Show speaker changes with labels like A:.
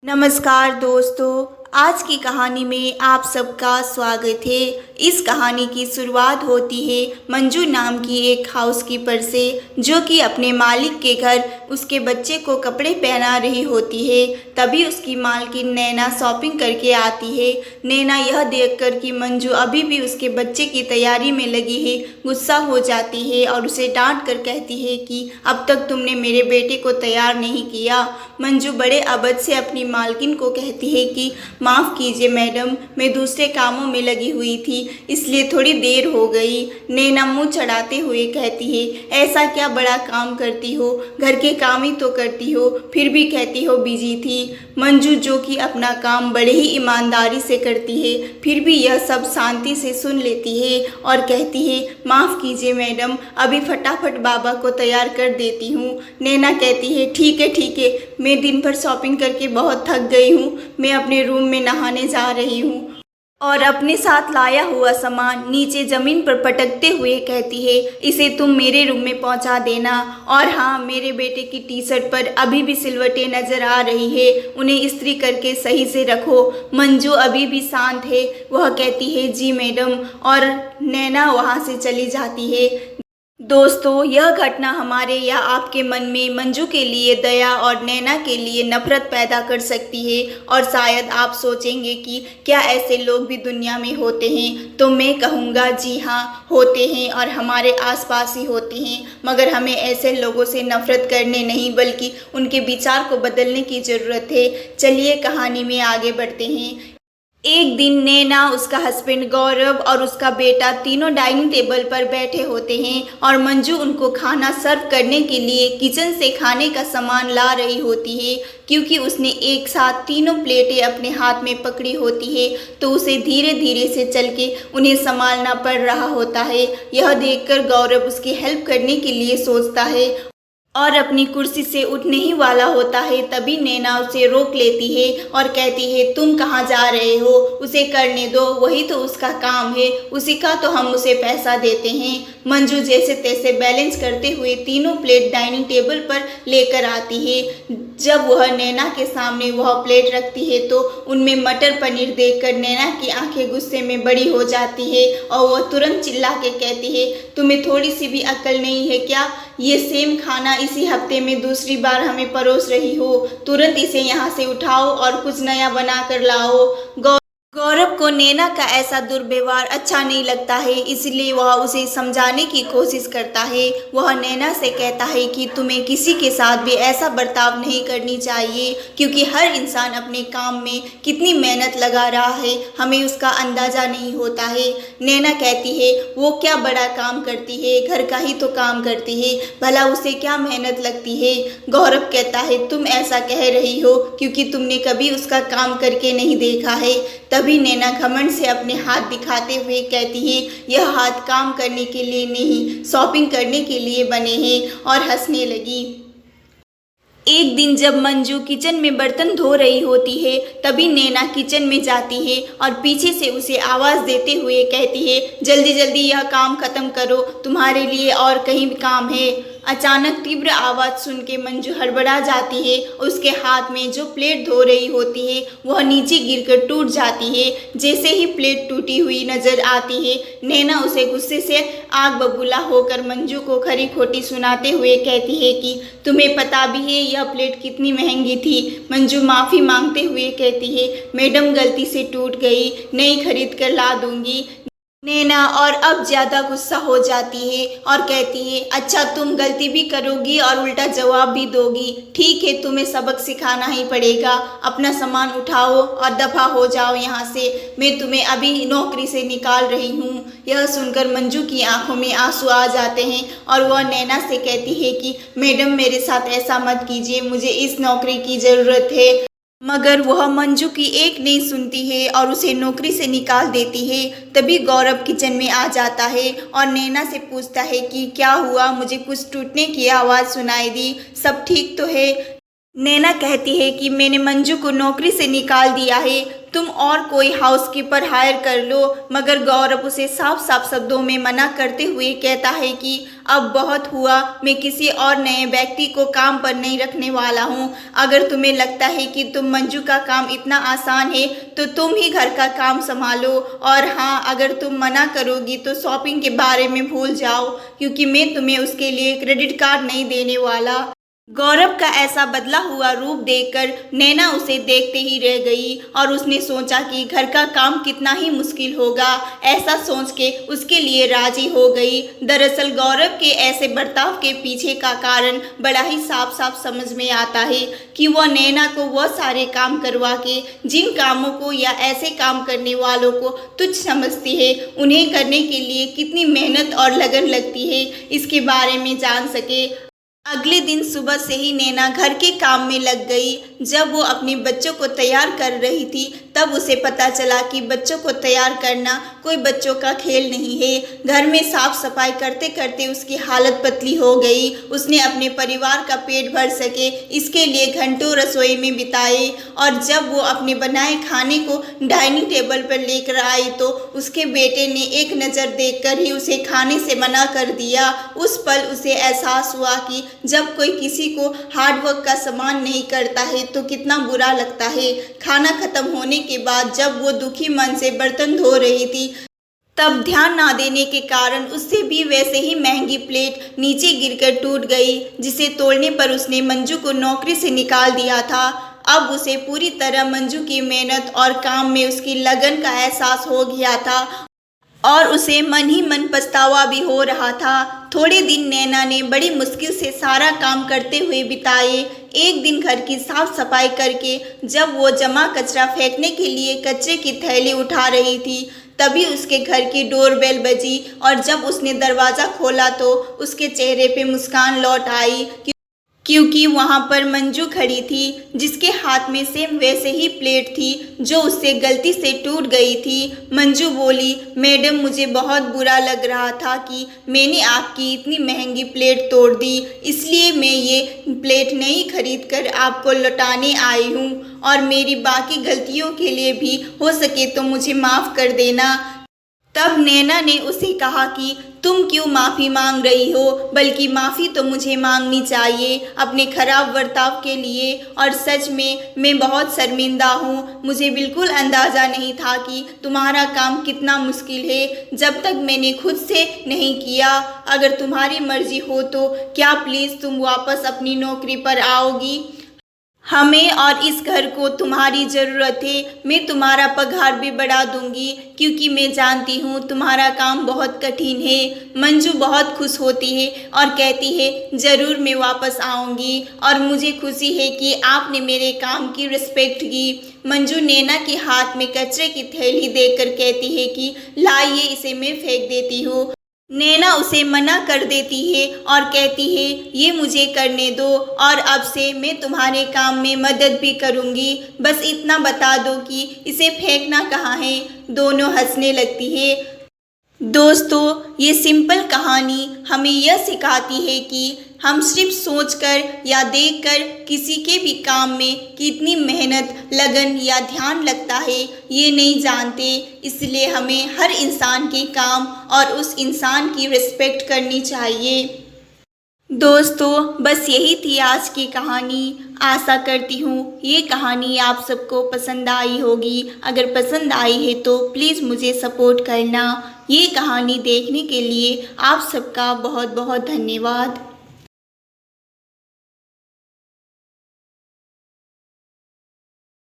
A: नमस्कार दोस्तों, आज की कहानी में आप सबका स्वागत है। इस कहानी की शुरुआत होती है मंजू नाम की एक हाउसकीपर से, जो कि अपने मालिक के घर उसके बच्चे को कपड़े पहना रही होती है। तभी उसकी मालकिन नैना शॉपिंग करके आती है। नैना यह देखकर कि मंजू अभी भी उसके बच्चे की तैयारी में लगी है, गुस्सा हो जाती है और उसे डांट कर कहती है कि अब तक तुमने मेरे बेटे को तैयार नहीं किया। मंजू बड़े अबद से अपनी मालकिन को कहती है कि माफ़ कीजिए मैडम, मैं दूसरे कामों में लगी हुई थी, इसलिए थोड़ी देर हो गई। नैना मुंह चढ़ाते हुए कहती है, ऐसा क्या बड़ा काम करती हो, घर के काम ही तो करती हो, फिर भी कहती हो बिजी थी। मंजू, जो कि अपना काम बड़े ही ईमानदारी से करती है, फिर भी यह सब शांति से सुन लेती है और कहती है, माफ़ कीजिए मैडम, अभी फटाफट बाबा को तैयार कर देती हूँ। नैना कहती है, ठीक है, मैं दिन भर शॉपिंग करके बहुत थक गई हूँ, मैं अपने रूम में नहाने जा रही हूँ। और अपने साथ लाया हुआ सामान नीचे ज़मीन पर पटकते हुए कहती है, इसे तुम मेरे रूम में पहुंचा देना। और हाँ, मेरे बेटे की टी शर्ट पर अभी भी सिलवटें नज़र आ रही है, उन्हें इस्त्री करके सही से रखो। मंजू अभी भी शांत है, वह कहती है, जी मैडम, और नैना वहाँ से चली जाती है। दोस्तों, यह घटना हमारे या आपके मन में मंजू के लिए दया और नैना के लिए नफरत पैदा कर सकती है। और शायद आप सोचेंगे कि क्या ऐसे लोग भी दुनिया में होते हैं, तो मैं कहूँगा जी हाँ, होते हैं और हमारे आसपास ही होते हैं। मगर हमें ऐसे लोगों से नफरत करने नहीं, बल्कि उनके विचार को बदलने की ज़रूरत है। चलिए कहानी में आगे बढ़ते हैं। एक दिन नैना, उसका हस्बैंड गौरव और उसका बेटा तीनों डाइनिंग टेबल पर बैठे होते हैं और मंजू उनको खाना सर्व करने के लिए किचन से खाने का सामान ला रही होती है। क्योंकि उसने एक साथ तीनों प्लेटें अपने हाथ में पकड़ी होती है, तो उसे धीरे धीरे से चल के उन्हें संभालना पड़ रहा होता है। यह देखकर गौरव उसकी हेल्प करने के लिए सोचता है और अपनी कुर्सी से उठने ही वाला होता है। तभी नैना उसे रोक लेती है और कहती है, तुम कहाँ जा रहे हो, उसे करने दो, वही तो उसका काम है, उसी का तो हम उसे पैसा देते हैं। मंजू जैसे तैसे बैलेंस करते हुए तीनों प्लेट डाइनिंग टेबल पर लेकर आती है। जब वह नैना के सामने वह प्लेट रखती है, तो उनमें मटर पनीर देखकर नैना की आंखें गुस्से में बड़ी हो जाती है और वह तुरंत चिल्ला के कहती है, तुम्हें थोड़ी सी भी अक्ल नहीं है क्या? ये सेम खाना इसी हफ्ते में दूसरी बार हमें परोस रही हो, तुरंत इसे यहाँ से उठाओ और कुछ नया बना कर लाओ। गौरव को नैना का ऐसा दुर्व्यवहार अच्छा नहीं लगता है, इसलिए वह उसे समझाने की कोशिश करता है। वह नैना से कहता है कि तुम्हें किसी के साथ भी ऐसा बर्ताव नहीं करनी चाहिए, क्योंकि हर इंसान अपने काम में कितनी मेहनत लगा रहा है, हमें उसका अंदाज़ा नहीं होता है। नैना कहती है, वो क्या बड़ा काम करती है, घर का ही तो काम करती है, भला उसे क्या मेहनत लगती है। गौरव कहता है, तुम ऐसा कह रही हो क्योंकि तुमने कभी उसका काम करके नहीं देखा है। तभी नैना घमंड से अपने हाथ दिखाते हुए कहती है, यह हाथ काम करने के लिए नहीं, शॉपिंग करने के लिए बने हैं, और हंसने लगी। एक दिन जब मंजू किचन में बर्तन धो रही होती है, तभी नैना किचन में जाती है और पीछे से उसे आवाज़ देते हुए कहती है, जल्दी जल्दी यह काम ख़त्म करो, तुम्हारे लिए और कहीं भी काम है। अचानक तीव्र आवाज़ सुन के मंजू हड़बड़ा जाती है। उसके हाथ में जो प्लेट धो रही होती है, वह नीचे गिरकर टूट जाती है। जैसे ही प्लेट टूटी हुई नज़र आती है, नैना उसे गुस्से से आग बबूला होकर मंजू को खरी खोटी सुनाते हुए कहती है कि तुम्हें पता भी है यह प्लेट कितनी महंगी थी। मंजू माफ़ी मांगते हुए कहती है, मैडम गलती से टूट गई, नई खरीद कर ला दूंगी। नैना और अब ज़्यादा गुस्सा हो जाती है और कहती है, अच्छा तुम गलती भी करोगी और उल्टा जवाब भी दोगी, ठीक है, तुम्हें सबक सिखाना ही पड़ेगा। अपना सामान उठाओ और दफ़ा हो जाओ यहाँ से, मैं तुम्हें अभी नौकरी से निकाल रही हूँ। यह सुनकर मंजू की आंखों में आंसू आ जाते हैं और वह नैना से कहती है कि मैडम मेरे साथ ऐसा मत कीजिए, मुझे इस नौकरी की ज़रूरत है। मगर वह मंजू की एक नहीं सुनती है और उसे नौकरी से निकाल देती है। तभी गौरव किचन में आ जाता है और नैना से पूछता है कि क्या हुआ, मुझे कुछ टूटने की आवाज़ सुनाई दी, सब ठीक तो है? नैना कहती है कि मैंने मंजू को नौकरी से निकाल दिया है, तुम और कोई हाउसकीपर हायर कर लो। मगर गौरव उसे साफ साफ शब्दों में मना करते हुए कहता है कि अब बहुत हुआ, मैं किसी और नए व्यक्ति को काम पर नहीं रखने वाला हूँ। अगर तुम्हें लगता है कि तुम मंजू का काम इतना आसान है तो तुम ही घर का काम संभालो। और हाँ, अगर तुम मना करोगी तो शॉपिंग के बारे में भूल जाओ, क्योंकि मैं तुम्हें उसके लिए क्रेडिट कार्ड नहीं देने वाला। गौरव का ऐसा बदला हुआ रूप देखकर नैना उसे देखते ही रह गई और उसने सोचा कि घर का काम कितना ही मुश्किल होगा। ऐसा सोच के उसके लिए राजी हो गई। दरअसल गौरव के ऐसे बर्ताव के पीछे का कारण बड़ा ही साफ साफ समझ में आता है कि वह नैना को वह सारे काम करवा के जिन कामों को या ऐसे काम करने वालों को तुच्छ समझती है, उन्हें करने के लिए कितनी मेहनत और लगन लगती है, इसके बारे में जान सके। अगले दिन सुबह से ही नैना घर के काम में लग गई। जब वो अपने बच्चों को तैयार कर रही थी तब उसे पता चला कि बच्चों को तैयार करना कोई बच्चों का खेल नहीं है। घर में साफ सफाई करते करते उसकी हालत पतली हो गई। उसने अपने परिवार का पेट भर सके इसके लिए घंटों रसोई में बिताए और जब वो अपने बनाए खाने को डाइनिंग टेबल पर लेकर आई तो उसके बेटे ने एक नज़र देखकर ही उसे खाने से मना कर दिया। उस पल उसे एहसास हुआ कि जब कोई किसी को हार्डवर्क का सम्मान नहीं करता है तो कितना बुरा लगता है। खाना खत्म होने के बाद जब वो दुखी मन से बर्तन धो रही थी तब ध्यान ना देने के कारण उससे भी वैसे ही महंगी प्लेट नीचे गिरकर टूट गई, जिसे तोड़ने पर उसने मंजू को नौकरी से निकाल दिया था। अब उसे पूरी तरह मंजू की मेहनत और काम में उसकी लगन का एहसास हो गया था और उसे मन ही मन पछतावा भी हो रहा था। थोड़े दिन नैना ने बड़ी मुश्किल से सारा काम करते हुए बिताए। एक दिन घर की साफ सफाई करके जब वो जमा कचरा फेंकने के लिए कचरे की थैली उठा रही थी तभी उसके घर की डोरबेल बजी और जब उसने दरवाज़ा खोला तो उसके चेहरे पे मुस्कान लौट आई, क्योंकि वहाँ पर मंजू खड़ी थी जिसके हाथ में सेम वैसे ही प्लेट थी जो उससे गलती से टूट गई थी। मंजू बोली, मैडम मुझे बहुत बुरा लग रहा था कि मैंने आपकी इतनी महंगी प्लेट तोड़ दी, इसलिए मैं ये प्लेट नई खरीद कर आपको लौटाने आई हूँ और मेरी बाकी गलतियों के लिए भी हो सके तो मुझे माफ़ कर देना। तब नैना ने उसे कहा कि तुम क्यों माफ़ी मांग रही हो, बल्कि माफ़ी तो मुझे मांगनी चाहिए अपने खराब बर्ताव के लिए। और सच में मैं बहुत शर्मिंदा हूँ। मुझे बिल्कुल अंदाज़ा नहीं था कि तुम्हारा काम कितना मुश्किल है जब तक मैंने खुद से नहीं किया। अगर तुम्हारी मर्ज़ी हो तो क्या प्लीज़ तुम वापस अपनी नौकरी पर आओगी? हमें और इस घर को तुम्हारी ज़रूरत है। मैं तुम्हारा पगार भी बढ़ा दूंगी क्योंकि मैं जानती हूँ तुम्हारा काम बहुत कठिन है। मंजू बहुत खुश होती है और कहती है ज़रूर मैं वापस आऊँगी और मुझे खुशी है कि आपने मेरे काम की रिस्पेक्ट की। मंजू नैना के हाथ में कचरे की थैली देकर कहती है कि लाइए इसे मैं फेंक देती हूँ। नैना उसे मना कर देती है और कहती है ये मुझे करने दो और अब से मैं तुम्हारे काम में मदद भी करूँगी, बस इतना बता दो कि इसे फेंकना कहाँ है। दोनों हंसने लगती है। दोस्तों, ये सिंपल कहानी हमें यह सिखाती है कि हम सिर्फ सोचकर या देखकर किसी के भी काम में कितनी मेहनत, लगन या ध्यान लगता है ये नहीं जानते। इसलिए हमें हर इंसान के काम और उस इंसान की रिस्पेक्ट करनी चाहिए। दोस्तों, बस यही थी आज की कहानी। आशा करती हूँ ये कहानी आप सबको पसंद आई होगी। अगर पसंद आई है तो प्लीज़ मुझे सपोर्ट करना। ये कहानी देखने के लिए आप सबका बहुत बहुत धन्यवाद।